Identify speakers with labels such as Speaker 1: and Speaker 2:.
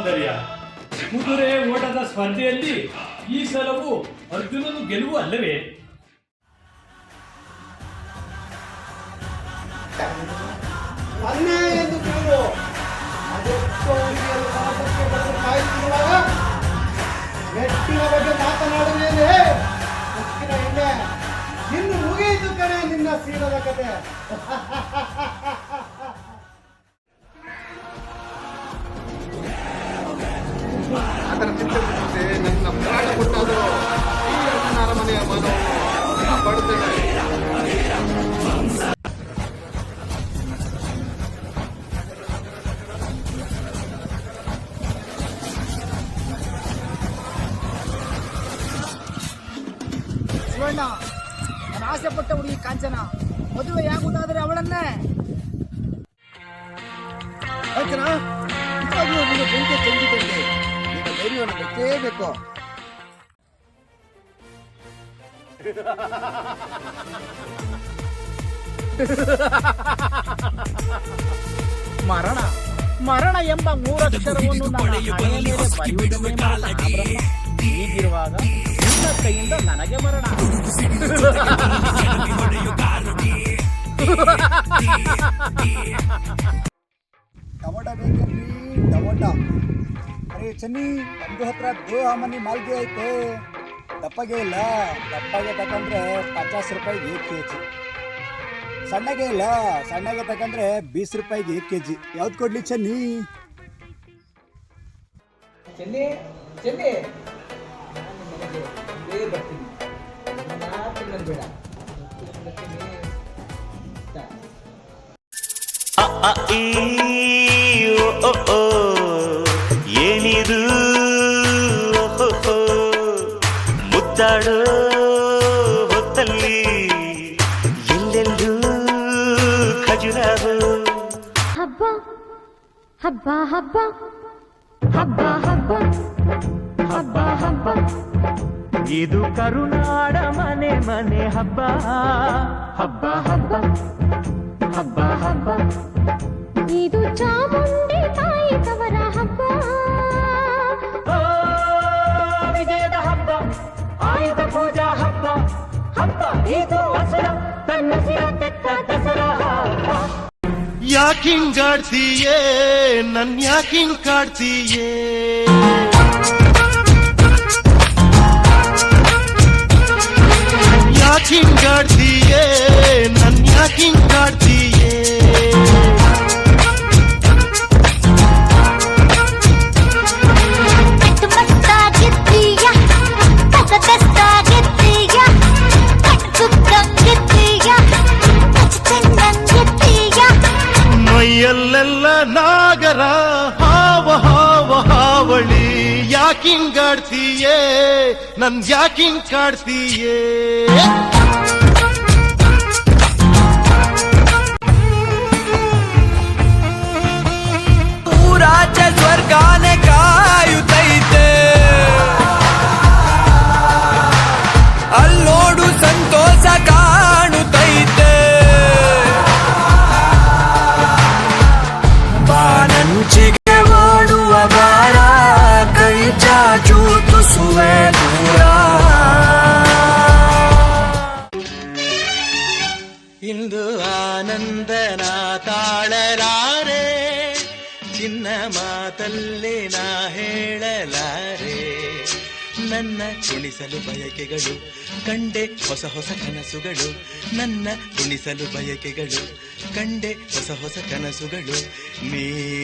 Speaker 1: ಸೌಂದರ್ಯ. ಕುದುರೆ ಓಟದ ಸ್ಪರ್ಧೆಯಲ್ಲಿ ಈ ಸಲವು ಅರ್ಜುನನು ಗೆಲುವು ಅಲ್ಲವೇ?
Speaker 2: ಅನ್ಯಾಯ ಎಂದು ತಿಳಿದು ಕಾಯುತ್ತಿರುವಾಗ ಮೆಟ್ಟಿನ ಬಗ್ಗೆ ಮಾತನಾಡುವೇನೆ. ಮುಕ್ಕಿನ ಹಿಂದೆ ಇನ್ನು ಮುಗಿಯಿತು ಕಣೆ ನಿನ್ನ ಸೀರದ ಕತೆ.
Speaker 3: ಅದರ ಚಿತ್ರಕ್ಕೆ ನನ್ನ ಪ್ರಾಣ ಕೊಟ್ಟಾದರೂ ಈ ಅರಮನೆಯ ಮಾನವನ್ನು ಕಾಪಾಡುತ್ತೇನೆ.
Speaker 4: ಶಿವಣ್ಣ, ನಾನು ಆಸೆ ಪಟ್ಟ ಹುಡುಗಿ ಕಾಂಚನ ಮದುವೆಯಾಗುವುದಾದರೆ ಅವಳನ್ನೇ. ಕಾಂಚನ, ನಿಜವಾಗಿಯೂ ನೀನು ಬೆಂಕಿ ಚೆಂದಿದ್ದಂತೆ ನಿನ್ನ ಧೈರ್ಯವನ್ನು ಬೇಕೇಬೇಕು. ಮರಣ ಮರಣ ಎಂಬ ಮೂರಕ್ಷರವನ್ನು ಹೀಗಿರುವಾಗ ನಿನ್ನ ಕೈಯಿಂದ ನನಗೆ ಮರಣ.
Speaker 2: ಟೊಮೊಟೊ ಬೇಕೇನ್ರಿ? ಟೊಮೊಟೊ ಅರೆ ಚನ್ನಿ, ನಮ್ದು ಹತ್ರ ದೇಹ ಮನಿ ಮಾಲ್ಗೆ ಐತೆ. ದಪ್ಪಗೆ ಇಲ್ಲ, ದಪ್ಪಗೆ ತಕೊಂಡ್ರೆ 50 ರೂಪಾಯಿಗೆ 1 kg. ಸಣ್ಣಗೆ ಇಲ್ಲ, ಸಣ್ಣಗೆ ತಕೊಂಡ್ರೆ 20 ರೂಪಾಯಿಗೆ 1 kg. ಯಾವ್ದು ಕೊಡ್ಲಿ ಚನ್ನಿ?
Speaker 4: ಚೆನ್ನಿ ಚೆನ್ನಿ, ಬರ್ತೀನಿ ಬೇಡ.
Speaker 5: ಏನಿದು ಮುದ್ದಾಡೋ ಹೊತ್ತಲ್ಲಿ ಎಲ್ಲೆಲ್ಲೂ ಖಜುರಾವು.
Speaker 6: ಹಬ್ಬ ಹಬ್ಬ ಹಬ್ಬ ಹಬ್ಬ ಹಬ್ಬ ಹಬ್ಬ ಹಬ್ಬ,
Speaker 5: ಇದು ಕರುನಾಡ ಮನೆ ಮನೆ ಹಬ್ಬ.
Speaker 6: ಹಬ್ಬ ಹಬ್ಬ ಹಬ್ಬ ಹಬ್ಬ, ಇದು ಚಾಮುಂಡಿ ತಾಯಿ ತವರ ಹಬ್ಬ.
Speaker 5: ವಿಜಯದ ಹಬ್ಬ, ಆಯುಧ ಪೂಜಾ ಹಬ್ಬ. ಹಬ್ಬ ಇದು ದಸರಾ, ತನ್ನ ಸಿರ ತೆತ್ತ ದಸರಾ ಹಬ್ಬ. ಯಾಕಿಂಗಾಡ್ತೀಯೇ ನನ್ ಯಾಕಿಂಗ್ ಕಾಡ್ತೀಯೇ? ಯಾಕಿಂಗಾಡ್ತೀಯೇ ನನ್ ಯಾಕಿಂಗ್ ಕಾಡ್ತೀಯೇ? ಮೈಯಲ್ಲೆಲ್ಲ ನಾಗರ ಹಾವ ಹಾವ ಹಾವಳಿ. ಯಾಕಿಂಗಾಡ್ತೀಯೇ ನನ್ ಯಾಕಿಂಗ್ ಕಾಡ್ತೀಯೇ?
Speaker 7: ರಾಜ್ಯ ಸ್ವರ್ಗಾನೆ ಕಾಯುತ್ತೈತೆ, ಅಲ್ಲೋಡು ಸಂತೋಷ ಕಾಣುತ್ತೈತೆ. ಬಾನಂಚಿಗೆ ಓಡುವ ಬಾರ, ಕೈ ಚಾಚು ತುಸುವೆ ದೂರ. ಇಂದು ಆನಂದನ ತಾಳಲಾರೆ, ಚಿನ್ನ ಮಾತಲ್ಲಿ ನಾ ಹೇಳಲಾರೆ. ನನ್ನ ಕುಣಿಸಲು ಬಯಕೆಗಳು ಕಂಡೆ ಹೊಸ ಹೊಸ ಕನಸುಗಳು. ನನ್ನ ಕುಣಿಸಲು ಬಯಕೆಗಳು ಕಂಡೆ ಹೊಸ ಹೊಸ ಕನಸುಗಳು. ನೀ